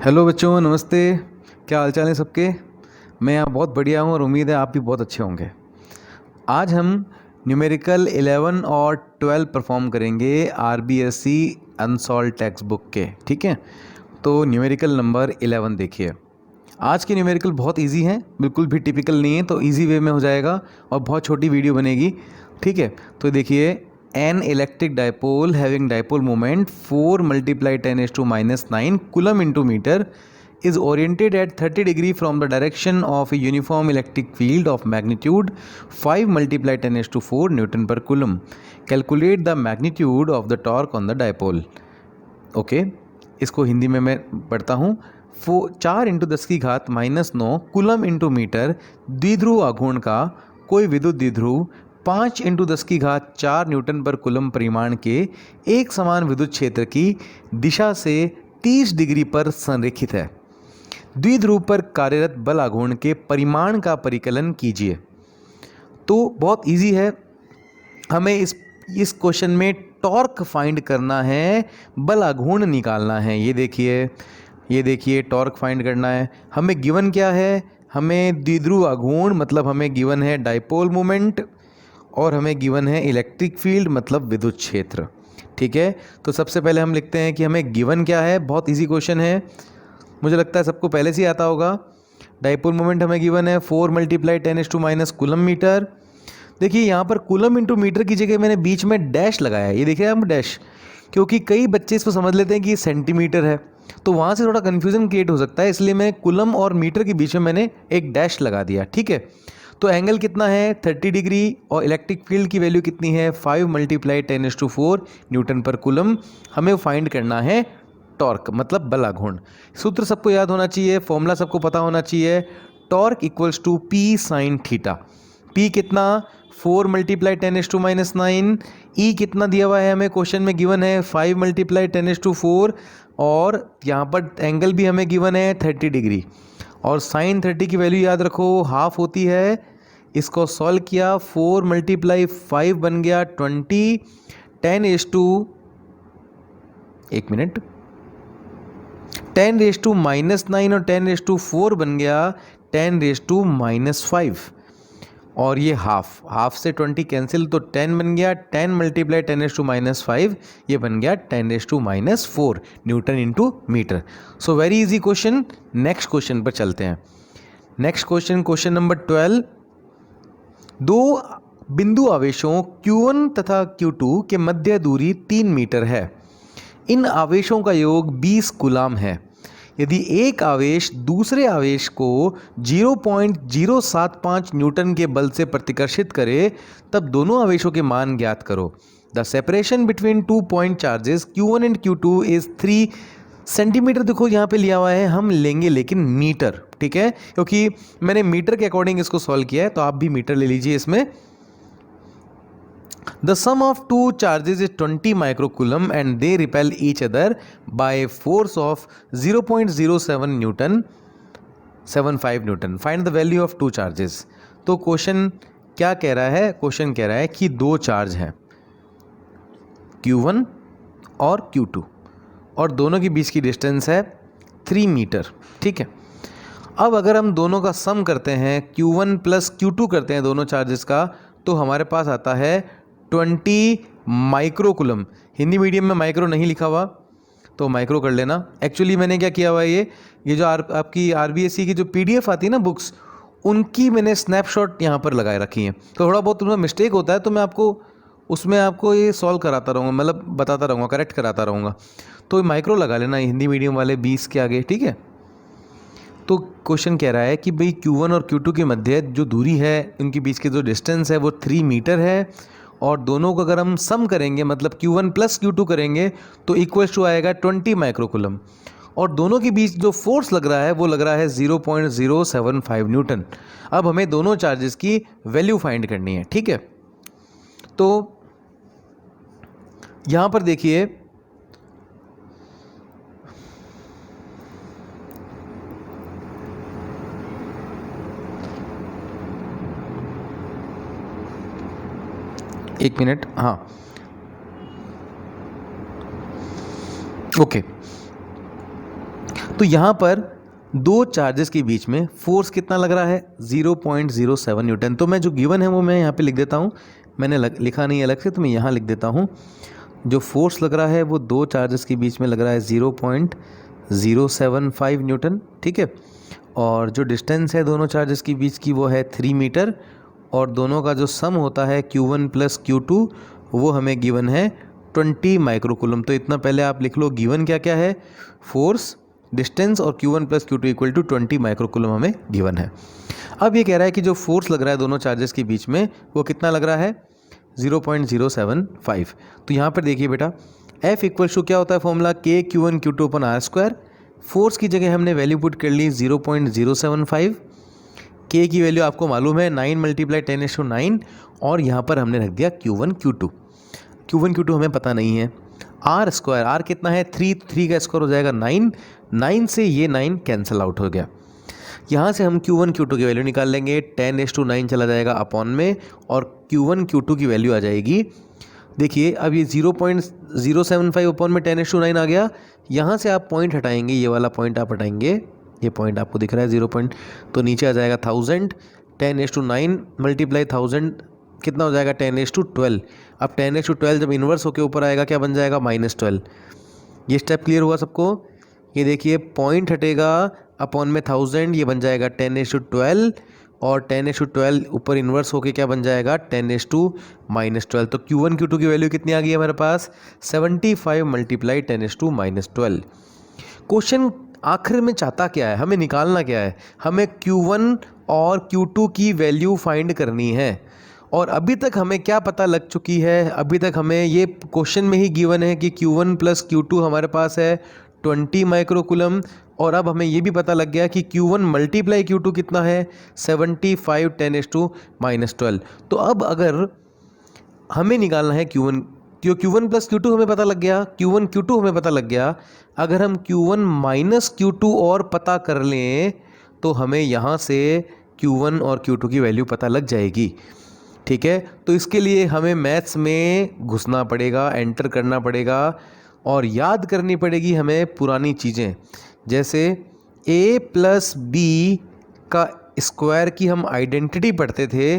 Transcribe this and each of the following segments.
Hello बच्चों, नमस्ते। क्या हाल चाल है सबके। मैं यहाँ बहुत बढ़िया हूँ और उम्मीद है आप भी बहुत अच्छे होंगे। आज हम न्यूमेरिकल 11 और 12 परफॉर्म करेंगे आरबीएससी अनसॉल्व टेक्स्ट बुक के। ठीक है, तो न्यूमेरिकल नंबर 11 देखिए। आज के न्यूमेरिकल बहुत इजी हैं, बिल्कुल भी टिपिकल नहीं है, तो इजी वे में हो जाएगा और बहुत छोटी वीडियो बनेगी। ठीक है, तो देखिए, an electric dipole having dipole moment 4 × 10⁻⁹ coulomb into metre is oriented at 30 degree from the direction of a uniform electric field of magnitude 5 × 10⁴ Newton per coulomb. Calculate the magnitude of the torque on the dipole. Okay, इसको हिंदी में मैं पढ़ता हूँ। 4 × 10⁻⁹ coulomb into metre द्विध्रुव आघूर्ण का कोई विद्युत द्विध्रुव 5 × 10⁴ न्यूटन पर कूलम परिमाण के एक समान विद्युत क्षेत्र की दिशा से 30 डिग्री पर संरेखित है। द्विध्रुव पर कार्यरत बल आघूर्ण के परिमाण का परिकलन कीजिए। तो बहुत इजी है, हमें इस क्वेश्चन में टॉर्क फाइंड करना है, बल आघूर्ण निकालना है। ये देखिए टॉर्क फाइंड करना है। हमें गिवन क्या है, हमें द्विध्रुव आघूर्ण मतलब हमें गिवन है डायपोल मोमेंट और हमें गिवन है इलेक्ट्रिक फील्ड मतलब विद्युत क्षेत्र। ठीक है, तो सबसे पहले हम लिखते हैं कि हमें गिवन क्या है। बहुत इजी क्वेश्चन है, मुझे लगता है सबको पहले से ही आता होगा। डायपोल मोमेंट हमें गिवन है 4 × 10⁻⁻ कूलम मीटर। देखिए यहाँ पर कूलम इंटू मीटर की जगह मैंने बीच में डैश लगाया है, ये देखिए हम डैश, क्योंकि कई बच्चे इसको समझ लेते हैं कि ये सेंटीमीटर है, तो वहाँ से थोड़ा कन्फ्यूजन क्रिएट हो सकता है, इसलिए मैं कूलम और मीटर के बीच में मैंने एक डैश लगा दिया। ठीक है, तो एंगल कितना है 30 डिग्री और इलेक्ट्रिक फील्ड की वैल्यू कितनी है 5 × 10⁴ न्यूटन पर कूलम। हमें फाइंड करना है टॉर्क मतलब बल आघूर्ण। सूत्र सबको याद होना चाहिए, फॉर्मूला सबको पता होना चाहिए। Torque equals to P sine theta. P कितना 4 × 10⁻⁹ ई कितना दिया हुआ है हमें क्वेश्चन में गिवन है 5 × 10⁴, और यहाँ पर एंगल भी हमें गिवन है 30 डिग्री, और साइन 30 की वैल्यू याद रखो हाफ होती है। इसको सॉल्व किया 4 × 5 बन गया 20, 10⁻, एक मिनट, 10⁻⁻9 और 10⁻⁴ बन गया 10⁻⁻5, और ये हाफ से 20 कैंसिल तो 10 बन गया, 10 × 10⁻⁻5 ये बन गया 10⁻⁻4 newton into metre. So very easy question. Next question पर चलते हैं। Next question number 12। दो बिंदु आवेशों Q1 तथा Q2 के मध्य दूरी 3 मीटर है। इन आवेशों का योग 20 कूलाम है। यदि एक आवेश दूसरे आवेश को 0.075 न्यूटन के बल से प्रतिकर्षित करे, तब दोनों आवेशों के मान ज्ञात करो। The separation between 2 point charges Q1 and Q2 is 3 centimetre. देखो यहाँ पे लिया हुआ है, हम लेंगे लेकिन मीटर। ठीक है, क्योंकि मैंने मीटर के अकॉर्डिंग इसको सॉल्व किया है, तो आप भी मीटर ले लीजिए इसमें। The sum of two charges is 20 microcoulomb and they repel each other by force of 0.07 Newton, 75 Newton. Find the value of two charges. तो क्वेश्चन क्या कह रहा है, क्वेश्चन कह रहा है कि दो चार्ज हैं Q1 और Q2 और दोनों के बीच की डिस्टेंस है 3 मीटर। ठीक है, अब अगर हम दोनों का सम करते हैं Q1 + Q2 करते हैं दोनों चार्जेस का, तो हमारे पास आता है 20 माइक्रोकूलम। हिंदी मीडियम में माइक्रो नहीं लिखा हुआ, तो माइक्रो कर लेना। एक्चुअली मैंने क्या किया हुआ है, ये जो आपकी आरबीएससी की जो पीडीएफ आती है ना बुक्स, उनकी मैंने स्नैपशॉट यहाँ पर लगाए रखी हैं। तो थोड़ा बहुत तुम्हें मिस्टेक होता है तो मैं आपको ये सॉल्व कराता रहूँगा, मतलब बताता रहूँगा, करेक्ट कराता रहूँगा। तो माइक्रो लगा लेना हिंदी मीडियम वाले 20 के आगे। ठीक है, तो क्वेश्चन कह रहा है कि भाई Q1 और Q2 के मध्य जो दूरी है, उनके बीच की जो डिस्टेंस है वो 3 मीटर है, और दोनों को अगर हम सम करेंगे मतलब Q1 + Q2 करेंगे तो इक्वल्स टू आएगा 20 माइक्रोकूलम, और दोनों के बीच जो फोर्स लग रहा है वो लग रहा है 0.075 न्यूटन। अब हमें दोनों चार्जेस की वैल्यू फाइंड करनी है। ठीक है, तो यहाँ पर देखिए, एक मिनट, हाँ ओके, तो यहाँ पर दो चार्जेस के बीच में फोर्स कितना लग रहा है 0.07 न्यूटन। तो मैं जो गिवन है वो मैं यहाँ पे लिख देता हूँ, मैंने लिखा नहीं अलग से, तो मैं यहाँ लिख देता हूँ। जो फोर्स लग रहा है वो दो चार्जेस के बीच में लग रहा है 0.075 न्यूटन, ठीक है। और जो डिस्टेंस है दोनों चार्जेस के बीच की वो है 3 मीटर, और दोनों का जो सम होता है Q1 प्लस Q2 वो हमें गिवन है 20 माइक्रोकूलम। तो इतना पहले आप लिख लो गिवन क्या क्या है, फोर्स, डिस्टेंस और Q1 plus Q2 equal to 20 microcoulomb हमें गिवन है। अब ये कह रहा है कि जो फोर्स लग रहा है दोनों चार्जेस के बीच में वो कितना लग रहा है 0.075। तो यहाँ पर देखिए बेटा F इक्वल टू क्या होता है फॉर्मूला, K Q1 Q2 अपन R स्क्वायर। फोर्स की जगह हमने वैल्यू पुट कर ली 0.075, K की वैल्यू आपको मालूम है 9 मल्टीप्लाई 10⁹9, और यहाँ पर हमने रख दिया Q1 Q2 हमें पता नहीं है। R स्क्वायर, R कितना है 3 का स्क्वायर हो जाएगा 9 से ये 9 कैंसिल आउट हो गया। यहाँ से हम Q1 Q2 की वैल्यू निकाल लेंगे, 10⁹9 चला जाएगा अपॉन में, और Q1 Q2 की वैल्यू आ जाएगी, देखिए अब ये 0.075 अपॉन में 10⁹9 आ गया। यहाँ से आप पॉइंट हटाएंगे, ये वाला पॉइंट आप हटाएंगे, ये पॉइंट आपको दिख रहा है 0 पॉइंट, तो नीचे आ जाएगा 1000, 10⁹9 मल्टीप्लाई 1000 कितना हो जाएगा 10⁴12। अब 10⁴12 जब इन्वर्स होके ऊपर आएगा क्या बन जाएगा -12। ये स्टेप क्लियर हुआ सबको। ये देखिए पॉइंट हटेगा अपॉन में 1000, ये बन जाएगा 10⁴12, और 10⁴12 ऊपर इन्वर्स होके क्या बन जाएगा 10⁻² तो Q1 Q2 की वैल्यू कितनी आ गई हमारे पास 75 मल्टीप्लाई 10⁻²। क्वेश्चन आखिर में चाहता क्या है, हमें निकालना क्या है, हमें Q1 और Q2 की वैल्यू फाइंड करनी है। और अभी तक हमें क्या पता लग चुकी है, अभी तक हमें ये क्वेश्चन में ही गिवन है कि Q1 प्लस Q2 हमारे पास है 20 माइक्रोकूलम, और अब हमें ये भी पता लग गया कि Q1 मल्टीप्लाई Q2 कितना है 75 10⁻² तो अब अगर हमें निकालना है Q1 प्लस Q2 हमें पता लग गया, Q1 Q2 हमें पता लग गया, अगर हम Q1 माइनस Q2 और पता कर लें तो हमें यहाँ से Q1 और Q2 की वैल्यू पता लग जाएगी, ठीक है। तो इसके लिए हमें मैथ्स में घुसना पड़ेगा, एंटर करना पड़ेगा, और याद करनी पड़ेगी हमें पुरानी चीज़ें, जैसे a प्लस बी का स्क्वायर की हम आइडेंटिटी पढ़ते थे,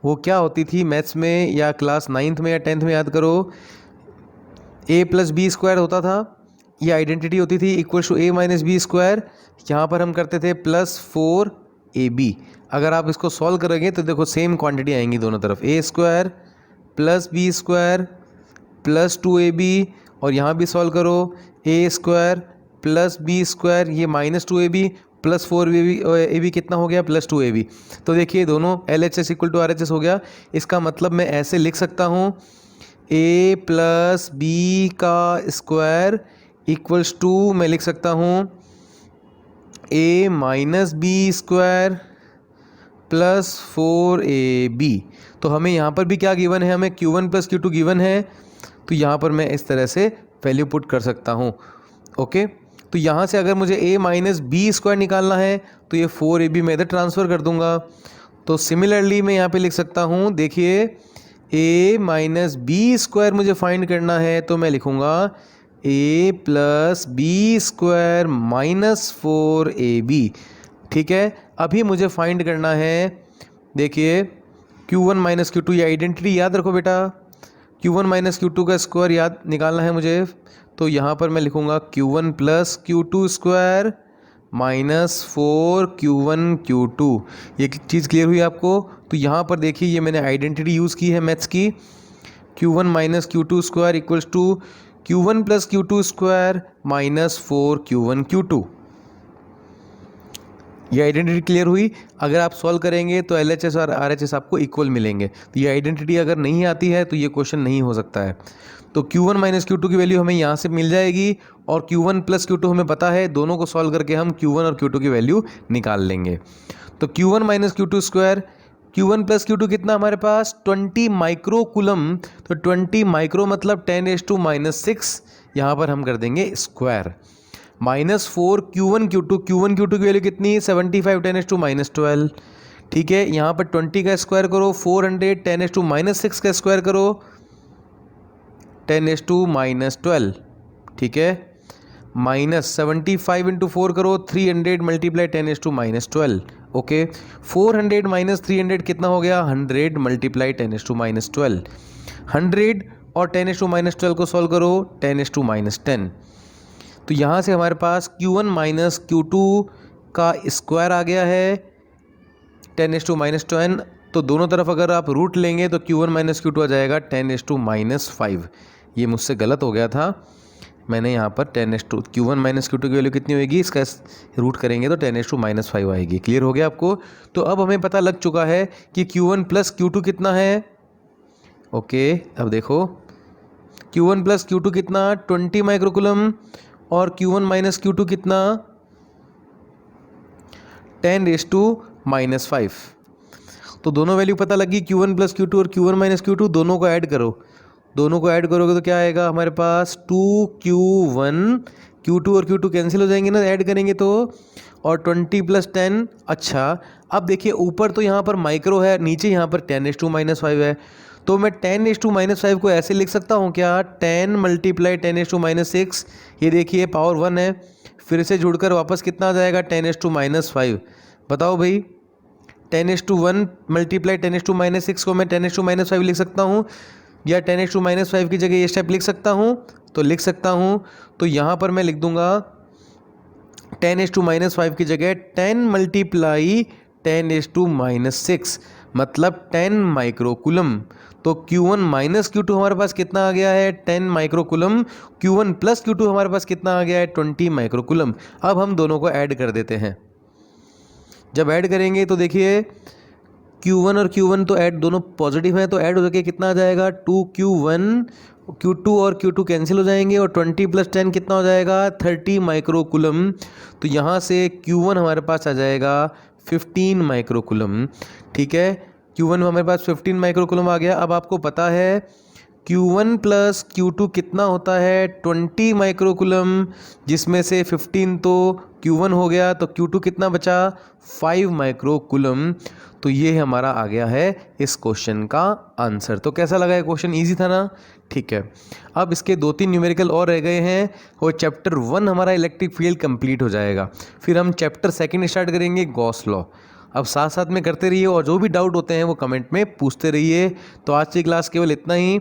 वो क्या होती थी मैथ्स में, या क्लास 9th में या 10th में याद करो, a प्लस बी स्क्वायर होता था, ये आइडेंटिटी होती थी equal to a minus B square. यहाँ पर हम करते थे +4ab। अगर आप इसको सॉल्व करोगे तो देखो सेम क्वांटिटी आएंगी दोनों तरफ, a square plus B square plus 2ab, और यहाँ भी सॉल्व करो a square plus B square, ये -2ab प्लस 4ab कितना हो गया +2ab। तो देखिए दोनों LHS इक्वल टू RHS हो गया। इसका मतलब मैं ऐसे लिख सकता हूँ a प्लस बी का स्क्वायर इक्वल्स टू, मैं लिख सकता हूँ a minus B square plus 4ab। तो हमें यहाँ पर भी क्या गिवन है, हमें Q1 प्लस Q2 गिवन है, तो यहाँ पर मैं इस तरह से वैल्यू पुट कर सकता हूँ, ओके। तो यहाँ से अगर मुझे a माइनस बी स्क्वायर निकालना है तो ये 4ab मैं इधर ट्रांसफ़र कर दूँगा। तो सिमिलरली मैं यहाँ पे लिख सकता हूँ, देखिए a माइनस बी स्क्वायर मुझे फाइंड करना है, तो मैं लिखूँगा a plus B square minus 4ab, ठीक है। अभी मुझे फाइंड करना है, देखिए Q1 माइनस Q2, ये आइडेंटिटी याद रखो बेटा, Q1 माइनस Q2 का स्क्वायर याद निकालना है मुझे। तो यहाँ पर मैं लिखूँगा Q1 plus Q2 square minus 4 Q1 Q2। ये चीज़ क्लियर हुई आपको। तो यहाँ पर देखिए ये मैंने आइडेंटिटी यूज़ की है मैथ्स की, Q1 minus Q2 square equals to Q1 plus Q2 square minus 4 Q1 Q2। ये आइडेंटिटी क्लियर हुई। अगर आप सॉल्व करेंगे तो LHS और RHS आपको इक्वल मिलेंगे। तो ये आइडेंटिटी अगर नहीं आती है तो ये क्वेश्चन नहीं हो सकता है। तो Q1 माइनस Q2 की वैल्यू हमें यहाँ से मिल जाएगी, और Q1 प्लस Q2 हमें पता है, दोनों को सॉल्व करके हम Q1 और Q2 की वैल्यू निकाल लेंगे। तो Q1 minus Q2 square, Q1 plus Q2 कितना हमारे पास 20 माइक्रोकूलम। तो 20 माइक्रो मतलब 10⁻⁻6, यहाँ पर हम कर देंगे स्क्वायर, -4 Q1 Q2 की वैल्यू कितनी 75 10⁻12, ठीक है। यहाँ पर 20 का स्क्वायर करो 400, 10⁻6 का स्क्वायर करो 10⁻12, ठीक है। माइनस 75 इंटू 4 करो, 300 मल्टीप्लाई 10⁻12। ओके, 400 माइनस 300 कितना हो गया? 100 मल्टीप्लाई 10⁻12। 100 और 10⁻12 को सॉल्व करो, 10⁻10। तो यहाँ से हमारे पास Q1 माइनस Q2 का स्क्वायर आ गया है 10⁻10। तो दोनों तरफ अगर आप रूट लेंगे तो Q1 माइनस Q2 आ जाएगा 10⁻5। ये मुझसे गलत हो गया था, मैंने यहाँ पर Q1 माइनस Q2 की वैल्यू कितनी होगी, इसका रूट करेंगे तो 10⁻5 आएगी। क्लियर हो गया आपको? तो अब हमें पता लग चुका है कि Q1 प्लस Q2 कितना है। ओके, अब देखो Q1 प्लस Q2 कितना, 20 माइक्रोकुलम, और Q1 माइनस Q2 कितना, 10⁻5। तो दोनों वैल्यू पता लगी, Q1 प्लस Q2 और Q1 माइनस Q2, दोनों को ऐड करो। दोनों को ऐड करोगे तो क्या आएगा हमारे पास, 2Q1, Q2 और Q2 कैंसिल हो जाएंगे ना ऐड करेंगे तो, और 20 प्लस 10। अच्छा, अब देखिए ऊपर तो यहाँ पर माइक्रो है, नीचे यहाँ पर 10⁻5 है, तो मैं 10⁻5 को ऐसे लिख सकता हूँ क्या, 10 मल्टीप्लाई 10⁻6। ये देखिए पावर 1 है, फिर से जुड़कर वापस कितना आ जाएगा, 10⁻5। बताओ भाई, 10⁻1 मल्टीप्लाई 10⁻6 को मैं 10⁻5 लिख सकता हूँ, या 10⁻5 की जगह ये स्टेप लिख सकता हूँ? तो लिख सकता हूँ। तो यहाँ पर मैं लिख दूंगा 10⁻5 की जगह 10 मल्टीप्लाई 10⁻6, मतलब 10 माइक्रोकुलम। तो Q1 माइनस Q2 हमारे पास कितना आ गया है, 10 माइक्रोकुलम। Q1 प्लस Q2 हमारे पास कितना आ गया है, 20 माइक्रोकुलम। अब हम दोनों को ऐड कर देते हैं। जब ऐड करेंगे तो देखिए Q1 और Q1 तो ऐड दोनों पॉजिटिव हैं, तो ऐड हो जाके कितना आ जाएगा, 2Q1, Q2 और Q2 कैंसिल हो जाएंगे, और 20 प्लस 10 कितना हो जाएगा, 30 माइक्रोकुलम। तो यहाँ से Q1 हमारे पास आ जाएगा 15 माइक्रोकुलम। ठीक है, Q1 हमारे पास 15 माइक्रोकुलम आ गया। अब आपको पता है Q1 प्लस Q2 कितना होता है, 20 माइक्रोकुलम, जिसमें से 15 तो Q1 हो गया, तो Q2 कितना बचा, 5 माइक्रोकुलम। तो ये हमारा आ गया है इस क्वेश्चन का आंसर। तो कैसा लगा ये क्वेश्चन, ईजी था ना? ठीक है, अब इसके 2-3 न्यूमेरिकल और रह गए हैं और चैप्टर 1 हमारा इलेक्ट्रिक फील्ड कंप्लीट हो जाएगा। फिर हम चैप्टर 2 स्टार्ट करेंगे, गॉस लॉ। अब साथ साथ में करते रहिए, और जो भी डाउट होते हैं वो कमेंट में पूछते रहिए। तो आज की क्लास केवल इतना ही।